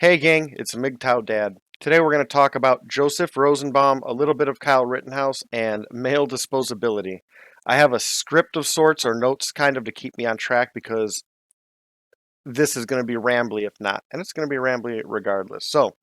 Hey gang, it's MGTOW Dad. Today we're going to talk about Joseph Rosenbaum, a little bit of Kyle Rittenhouse, and male disposability. I have a script of sorts or notes kind of to keep me on track because this is going to be rambly if not, and it's going to be rambly regardless. So,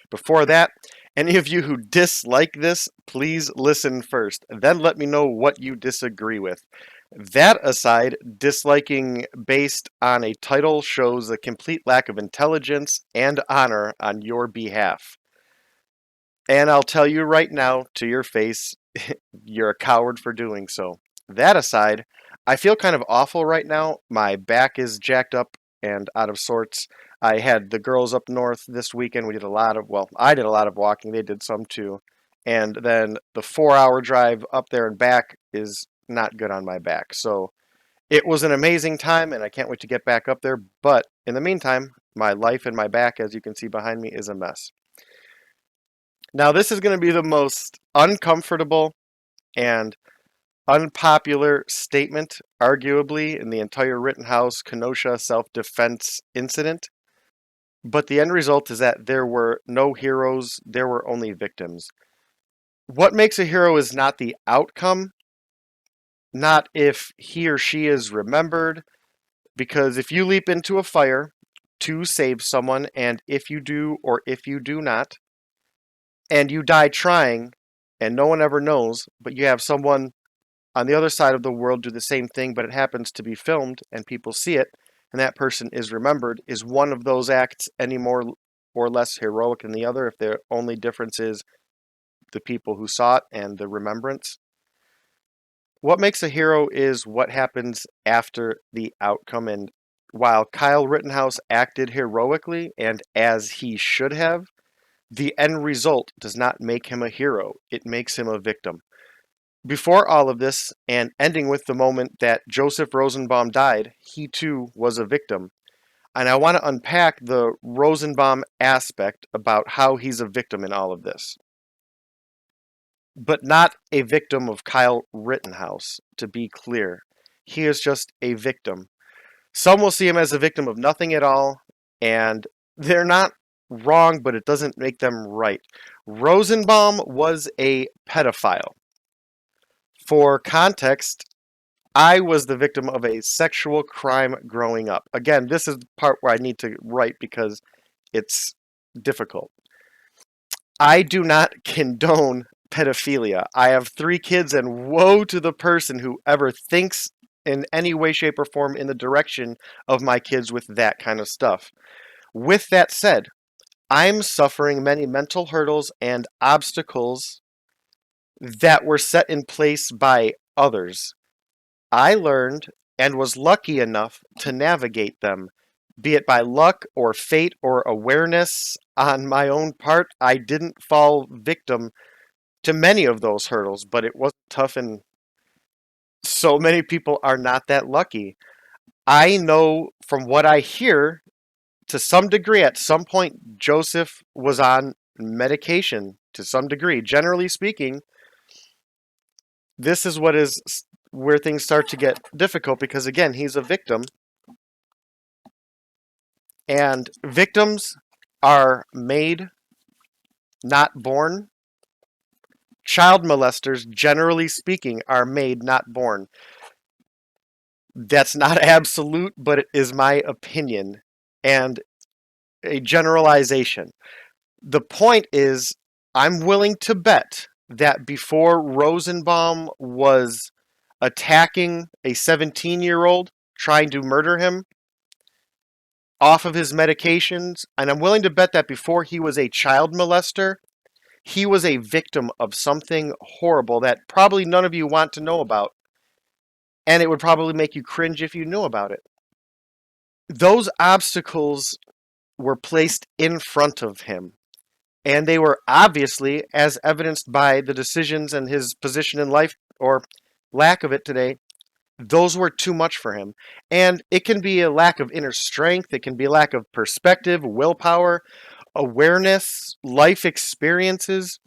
before that, any of you who dislike this, please listen first, then let me know what you disagree with. That aside, disliking based on a title shows a complete lack of intelligence and honor on your behalf. And I'll tell you right now, to your face, you're a coward for doing so. That aside, I feel kind of awful right now. My back is jacked up and out of sorts. I had the girls up north this weekend. We did a lot of, well, I did a lot of walking. They did some too. And then the 4 hour drive up there and back is not good on my back. So it was an amazing time, and I can't wait to get back up there. But in the meantime, my life and my back, as you can see behind me, is a mess. Now, this is going to be the most uncomfortable and unpopular statement, arguably, in the entire Rittenhouse Kenosha self-defense incident. But the end result is that there were no heroes, there were only victims. What makes a hero is not the outcome, not if he or she is remembered, because if you leap into a fire to save someone, and if you do or if you do not, and you die trying, and no one ever knows, but you have someone on the other side of the world do the same thing, but it happens to be filmed and people see it, and that person is remembered, is one of those acts any more or less heroic than the other if the only difference is the people who saw it and the remembrance? What makes a hero is what happens after the outcome, and while Kyle Rittenhouse acted heroically and as he should have, the end result does not make him a hero, it makes him a victim. Before all of this, and ending with the moment that Joseph Rosenbaum died, he too was a victim. And I want to unpack the Rosenbaum aspect about how he's a victim in all of this. But not a victim of Kyle Rittenhouse, to be clear. He is just a victim. Some will see him as a victim of nothing at all, and they're not wrong, but it doesn't make them right. Rosenbaum was a pedophile. For context, I was the victim of a sexual crime growing up. Again, this is the part where I need to write because it's difficult. I do not condone pedophilia. I have 3 kids, and woe to the person who ever thinks in any way, shape, or form in the direction of my kids with that kind of stuff. With that said, I'm suffering many mental hurdles and obstacles that were set in place by others. I learned and was lucky enough to navigate them, be it by luck or fate or awareness on my own part. I didn't fall victim to many of those hurdles, but it wasn't tough, and so many people are not that lucky. I know from what I hear, to some degree, at some point, Joseph was on medication to some degree. Generally speaking, this is what is where things start to get difficult because, again, he's a victim, and victims are made, not born. Child molesters, generally speaking, are made, not born. That's not absolute, but it is my opinion and a generalization. The point is, I'm willing to bet that before Rosenbaum was attacking a 17-year-old, trying to murder him off of his medications, and I'm willing to bet that before he was a child molester, he was a victim of something horrible that probably none of you want to know about, and it would probably make you cringe if you knew about it. Those obstacles were placed in front of him, and they were obviously, as evidenced by the decisions and his position in life, or lack of it today, those were too much for him. And it can be a lack of inner strength, it can be a lack of perspective, willpower, awareness, life experiences,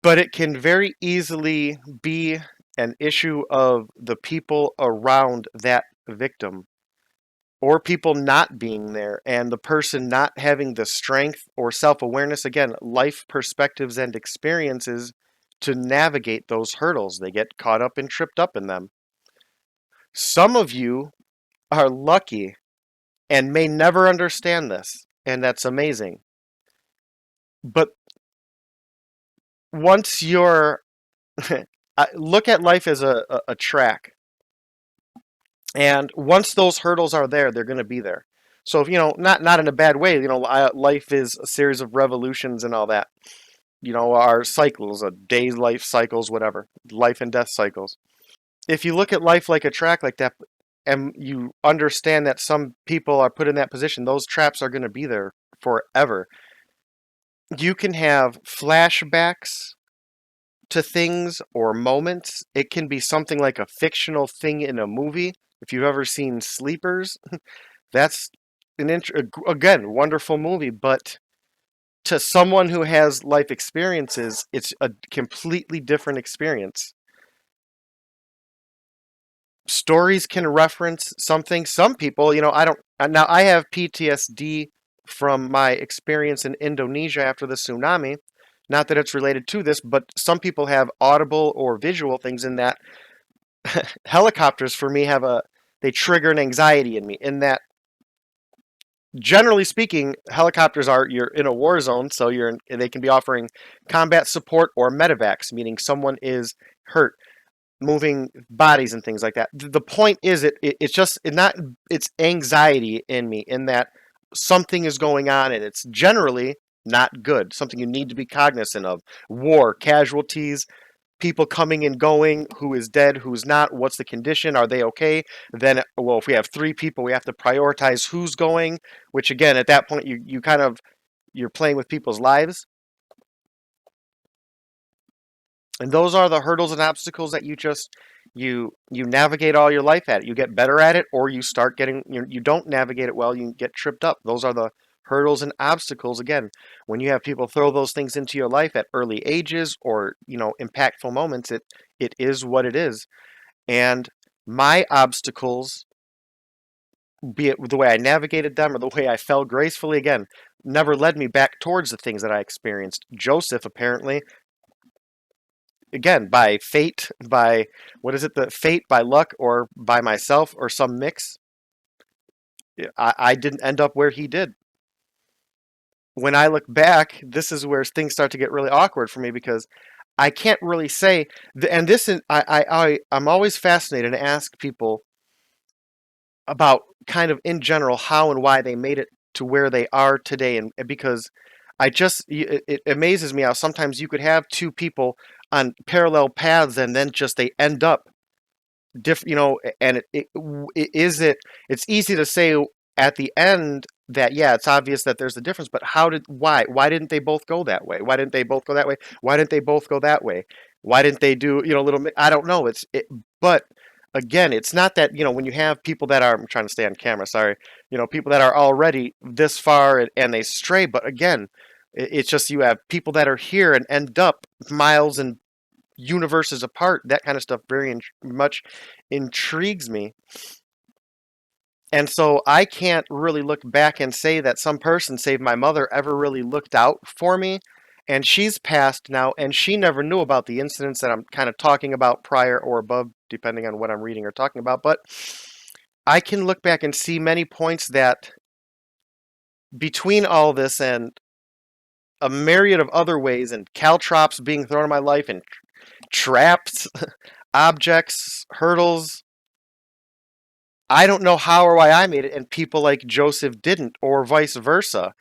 but it can very easily be an issue of the people around that victim. or people not being there and the person not having the strength or self-awareness, again, life perspectives and experiences to navigate those hurdles. They get caught up and tripped up in them. Some of you are lucky and may never understand this, and that's amazing. But once you're look at life as a track, and once those hurdles are there, they're going to be there. So if not in a bad way, life is a series of revolutions and all that. Our cycles, a day's life cycles, whatever, life and death cycles. If you look at life like a track like that, and you understand that some people are put in that position, those traps are going to be there forever. You can have flashbacks to things or moments. It can be something like a fictional thing in a movie. If you've ever seen Sleepers, that's again, wonderful movie, but to someone who has life experiences, it's a completely different experience. Stories can reference something. Some people, I don't. Now, I have PTSD from my experience in Indonesia after the tsunami. Not that it's related to this, but some people have audible or visual things in that. Helicopters, for me, they trigger an anxiety in me. In that, generally speaking, helicopters you're in a war zone, so they can be offering combat support or medevacs, meaning someone is hurt, moving bodies and things like that. The point is, it's just it's anxiety in me, in that something is going on and it's generally not good. Something you need to be cognizant of. War, casualties, people coming and going, who is dead, who's not, what's the condition, are they okay? Then, well, if we have three people, we have to prioritize who's going, which again, at that point, you're playing with people's lives. And those are the hurdles and obstacles that you navigate all your life at it. You get better at it, or you start getting you don't navigate it well, you get tripped up. Those are the hurdles and obstacles. Again, when you have people throw those things into your life at early ages or impactful moments, it is what it is. And my obstacles, be it the way I navigated them or the way I fell gracefully, again, never led me back towards the things that I experienced. Joseph, apparently, again, by fate, by what is it, the fate, by luck, or by myself, or some mix, I didn't end up where he did. When I look back, this is where things start to get really awkward for me, because I can't really say, and this is, I'm always fascinated and ask people about kind of in general how and why they made it to where they are today, and because it amazes me how sometimes you could have two people on parallel paths and then just they end up different, and it's easy to say at the end that, yeah, it's obvious that there's a difference, but why didn't they both go that way? Why didn't they both go that way? Why didn't they both go that way? Why didn't they do, I don't know. But again, it's not that, when you have people that are, I'm trying to stay on camera, sorry, people that are already this far and they stray, but again, it's just you have people that are here and end up miles and universes apart. That kind of stuff very much intrigues me. And so I can't really look back and say that some person, save my mother, ever really looked out for me. And she's passed now, and she never knew about the incidents that I'm kind of talking about prior or above, depending on what I'm reading or talking about. But I can look back and see many points that between all this and a myriad of other ways, and caltrops being thrown in my life, and traps, objects, hurdles, I don't know how or why I made it, and people like Joseph didn't, or vice versa.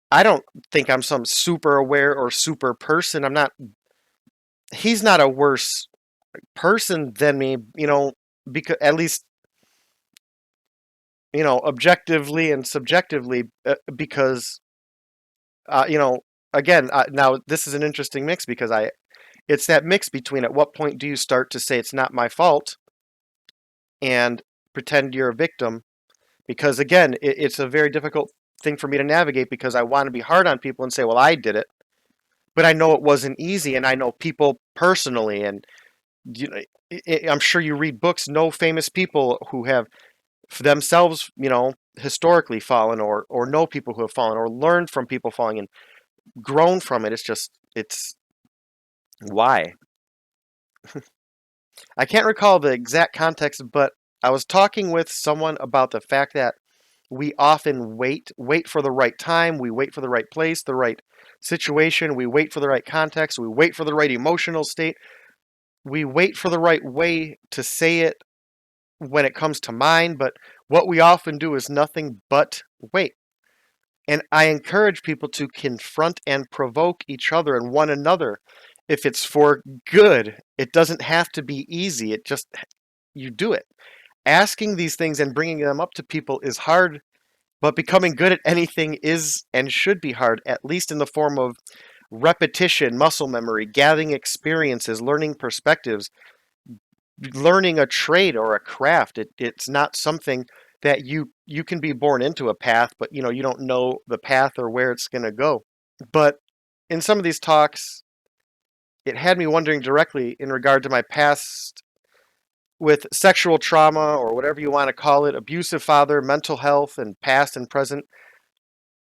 I don't think I'm some super aware or super person. He's not a worse person than me, because at least, objectively and subjectively, because, again, now this is an interesting mix, because it's that mix between at what point do you start to say it's not my fault and pretend you're a victim, because again, it's a very difficult thing for me to navigate, because I want to be hard on people and say, well, I did it, but I know it wasn't easy, and I know people personally, and I'm sure you read books, know famous people who have themselves, historically fallen or know people who have fallen or learned from people falling and grown from it. It's why. I can't recall the exact context, but I was talking with someone about the fact that we often wait for the right time, we wait for the right place, the right situation, we wait for the right context, we wait for the right emotional state, we wait for the right way to say it when it comes to mind, but what we often do is nothing but wait. And I encourage people to confront and provoke each other and one another if it's for good. It doesn't have to be easy. It just, you do it. Asking these things and bringing them up to people is hard, but becoming good at anything is and should be hard, at least in the form of repetition, muscle memory, gathering experiences, learning perspectives, learning a trade or a craft. It's not something that you can be born into a path, but you don't know the path or where it's going to go. But in some of these talks, it had me wondering directly in regard to my past with sexual trauma or whatever you want to call it, abusive father, mental health, and past and present.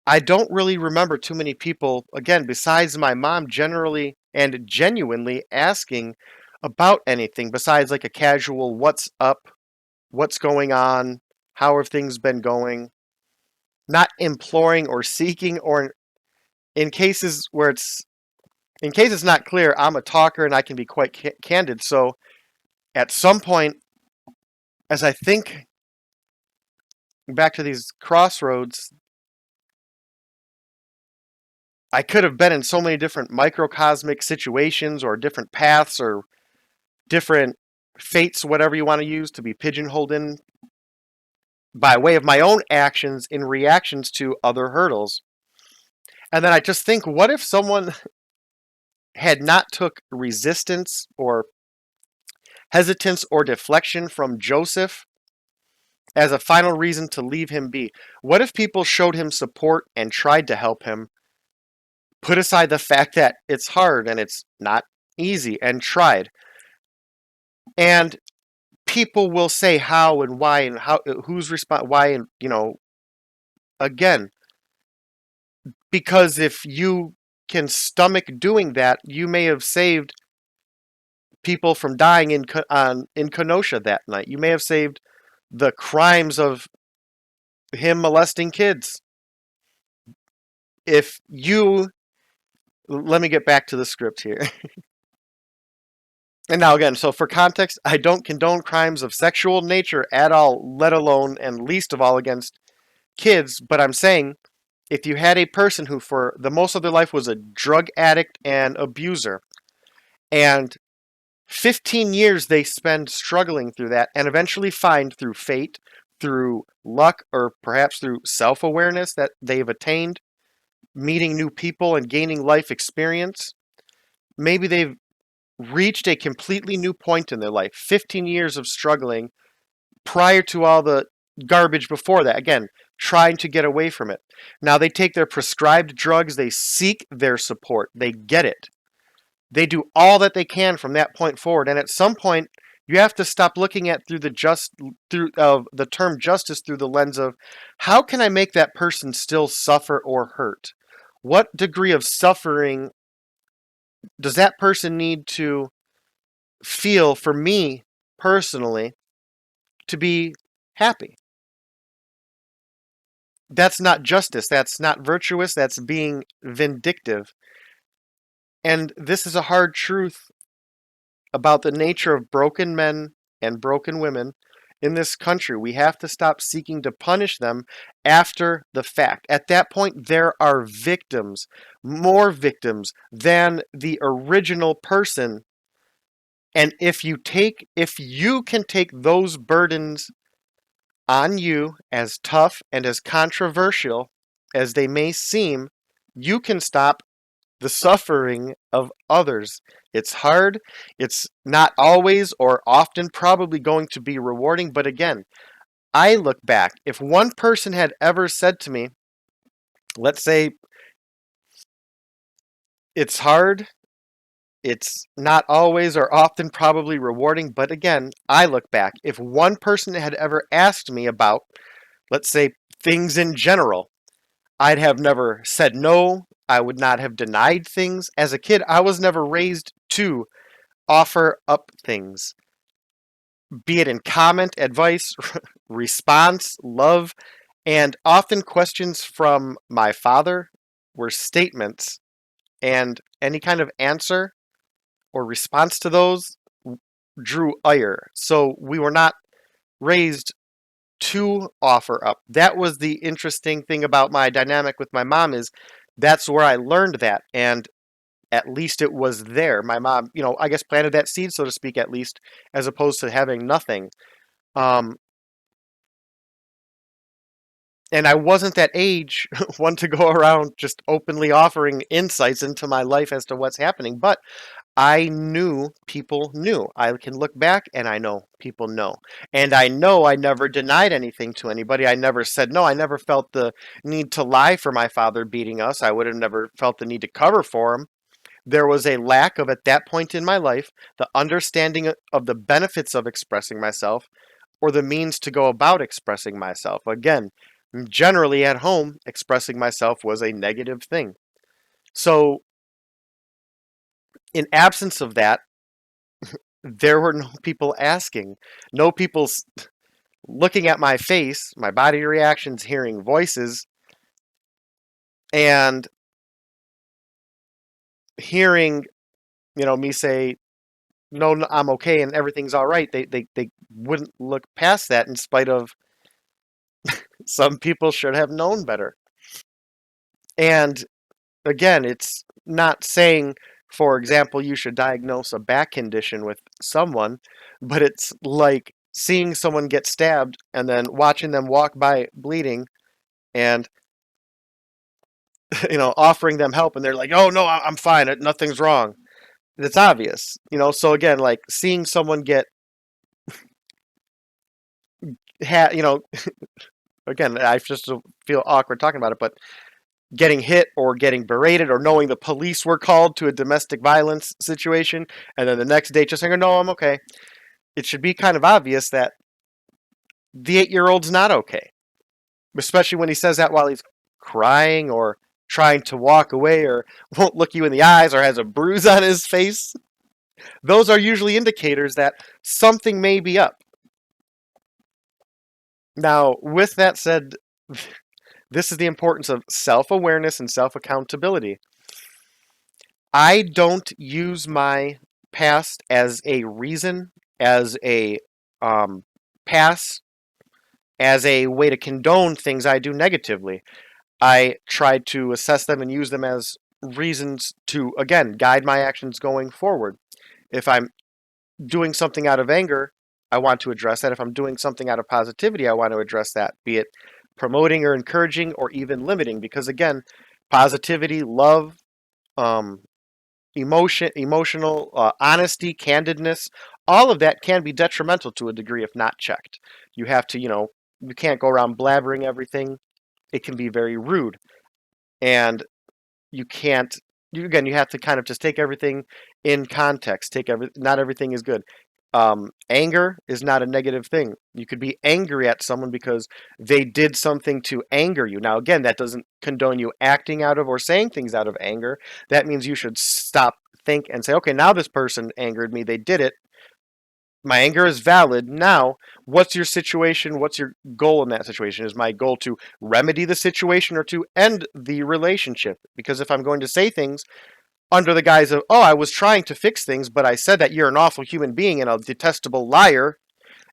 I don't really remember too many people, again, besides my mom, generally and genuinely asking about anything besides like a casual what's up, what's going on, how have things been going, not imploring or seeking, or in cases where in case it's not clear, I'm a talker and I can be quite candid. So at some point, as I think back to these crossroads, I could have been in so many different microcosmic situations or different paths or different fates, whatever you want to use, to be pigeonholed in by way of my own actions in reactions to other hurdles. And then I just think, what if someone had not took resistance or hesitance or deflection from Joseph as a final reason to leave him be? What if people showed him support and tried to help him, put aside the fact that it's hard and it's not easy, and tried? And people will say how and why and how, who's why, and again, because if you can stomach doing that, you may have saved people from dying in Kenosha that night. You may have saved the crimes of him molesting kids. If you Let me get back to the script here. And now again, so for context, I don't condone crimes of sexual nature at all, let alone and least of all against kids, but I'm saying if you had a person who for the most of their life was a drug addict and abuser, and 15 years they spend struggling through that and eventually find through fate, through luck, or perhaps through self-awareness that they've attained, meeting new people and gaining life experience, maybe they've reached a completely new point in their life. 15 years of struggling prior to all the garbage before that. Again, trying to get away from it. Now they take their prescribed drugs, they seek their support, they get it. They do all that they can from that point forward, and at some point you have to stop looking at through the term justice through the lens of how can I make that person still suffer or hurt? What degree of suffering does that person need to feel for me personally to be happy? That's not justice. That's not virtuous. That's being vindictive. And this is a hard truth about the nature of broken men and broken women in this country. We have to stop seeking to punish them after the fact. At that point, there are victims, more victims than the original person. And if you can take those burdens on you, as tough and as controversial as they may seem, you can stop the suffering of others. It's hard. It's not always or often probably going to be rewarding. But again, I look back. If one person had ever said to me, let's say it's hard, it's not always or often probably rewarding. But again, I look back. If one person had ever asked me about, let's say, things in general. I'd have never said no. I would not have denied things. As a kid, I was never raised to offer up things, be it in comment, advice, response, love, and often questions from my father were statements, and any kind of answer or response to those drew ire. So we were not raised to offer up. That was the interesting thing about my dynamic with my mom is that's where I learned that, and at least it was there. My mom, I guess planted that seed, so to speak, at least, as opposed to having nothing. Um, and I wasn't that age one to go around just openly offering insights into my life as to what's happening, but I knew people knew. I can look back and I know people know. And I know I never denied anything to anybody. I never said no. I never felt the need to lie for my father beating us. I would have never felt the need to cover for him. There was a lack of, at that point in my life, the understanding of the benefits of expressing myself or the means to go about expressing myself. Again, generally at home, expressing myself was a negative thing. So, in absence of that, there were no people asking, no people looking at my face, my body reactions, hearing voices, and hearing, me say, no, no, I'm okay and everything's all right. They wouldn't look past that in spite of some people should have known better. And again, it's not saying, for example, you should diagnose a back condition with someone, but it's like seeing someone get stabbed and then watching them walk by bleeding and offering them help and they're like, "Oh no, I'm fine. Nothing's wrong." It's obvious. So again, like seeing someone get ha you know, again, I just feel awkward talking about it, but getting hit or getting berated or knowing the police were called to a domestic violence situation and then the next day just saying, "No, I'm okay." It should be kind of obvious that the 8-year-old's not okay, especially when he says that while he's crying or trying to walk away or won't look you in the eyes or has a bruise on his face. Those are usually indicators that something may be up. Now, with that said, this is the importance of self-awareness and self-accountability. I don't use my past as a reason, as a pass, as a way to condone things I do negatively. I try to assess them and use them as reasons to, again, guide my actions going forward. If I'm doing something out of anger, I want to address that. If I'm doing something out of positivity, I want to address that, be it promoting or encouraging or even limiting. Because again, positivity, love, um, emotional honesty, candidness, all of that can be detrimental to a degree if not checked. You have to, you can't go around blabbering everything. It can be very rude. And you can't you have to kind of just take everything in context. Not everything is good. Anger is not a negative thing. You could be angry at someone because they did something to anger you. Now again, that doesn't condone you acting out of or saying things out of anger. That means you should stop, think, and say, okay, now this person angered me, they did it, my anger is valid. Now, what's your situation? What's your goal in that situation? Is my goal to remedy the situation or to end the relationship? Because if I'm going to say things under the guise of, oh, I was trying to fix things, but I said that you're an awful human being and a detestable liar,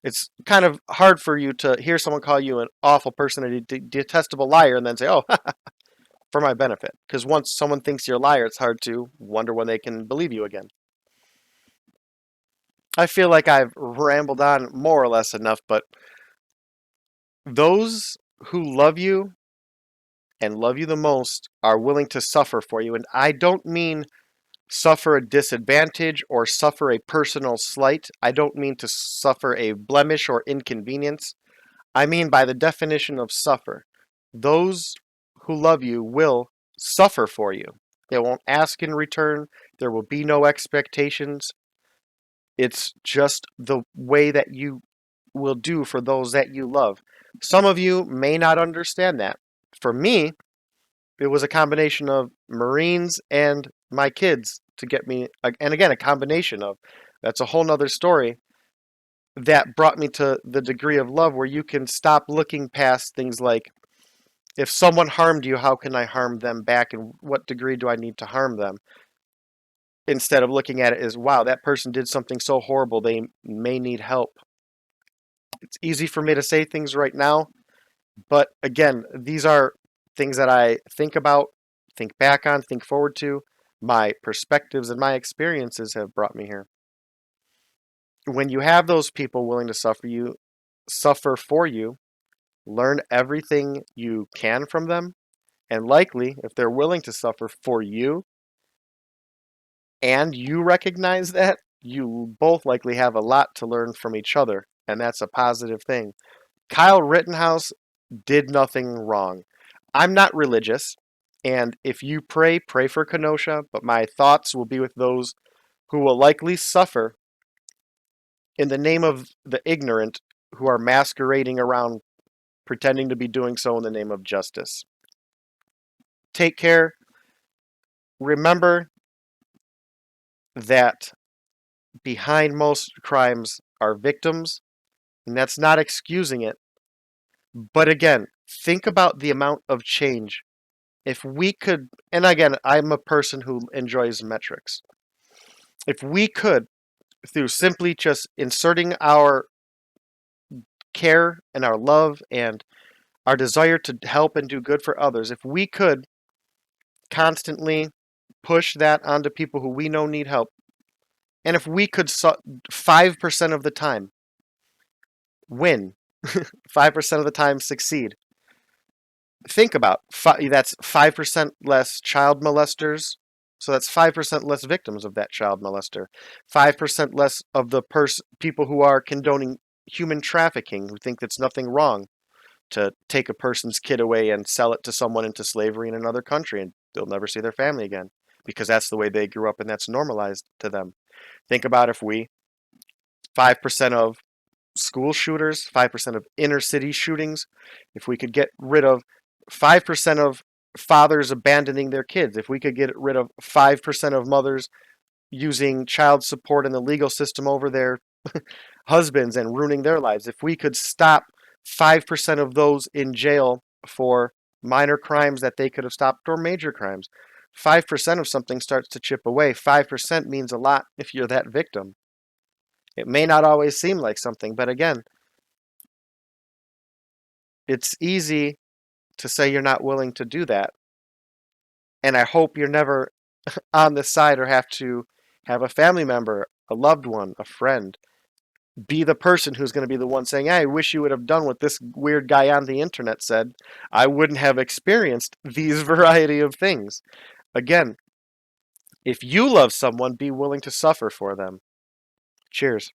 it's kind of hard for you to hear someone call you an awful person, a detestable liar, and then say, oh, for my benefit. Because once someone thinks you're a liar, it's hard to wonder when they can believe you again. I feel like I've rambled on more or less enough, but those who love you and love you the most are willing to suffer for you. And I don't mean suffer a disadvantage or suffer a personal slight. I don't mean to suffer a blemish or inconvenience. I mean by the definition of suffer. Those who love you will suffer for you. They won't ask in return. There will be no expectations. It's just the way that you will do for those that you love. Some of you may not understand that. For me, it was a combination of Marines and my kids to get me, and again, a combination of, that's a whole nother story that brought me to the degree of love where you can stop looking past things like, if someone harmed you, how can I harm them back and what degree do I need to harm them? Instead of looking at it as, wow, that person did something so horrible, they may need help. It's easy for me to say things right now, but again, these are things that I think about, think back on, think forward to. My perspectives and my experiences have brought me here. When you have those people willing to suffer for you, learn everything you can from them, and likely, if they're willing to suffer for you, and you recognize that, you both likely have a lot to learn from each other, and that's a positive thing. Kyle Rittenhouse did nothing wrong. I'm not religious, and if you pray, pray for Kenosha, but my thoughts will be with those who will likely suffer in the name of the ignorant who are masquerading around pretending to be doing so in the name of justice. Take care. Remember that behind most crimes are victims, and that's not excusing it. But again, think about the amount of change. If we could, and again, I'm a person who enjoys metrics. If we could, through simply just inserting our care and our love and our desire to help and do good for others, if we could constantly push that onto people who we know need help, and if we could 5% of the time win, 5% of the time succeed, think about that's 5% less child molesters. So that's 5% less victims of that child molester. 5% less of the people who are condoning human trafficking, who think that's nothing wrong to take a person's kid away and sell it to someone into slavery in another country, and they'll never see their family again because that's the way they grew up and that's normalized to them. Think about if we 5% of school shooters, 5% of inner city shootings, if we could get rid of 5% of fathers abandoning their kids, if we could get rid of 5% of mothers using child support in the legal system over their husbands and ruining their lives, if we could stop 5% of those in jail for minor crimes that they could have stopped or major crimes, 5% of something starts to chip away. 5% means a lot if you're that victim. It may not always seem like something, but again, it's easy to say you're not willing to do that. And I hope you're never on the side or have to have a family member, a loved one, a friend, be the person who's going to be the one saying, hey, I wish you would have done what this weird guy on the internet said. I wouldn't have experienced these variety of things. Again, if you love someone, be willing to suffer for them. Cheers.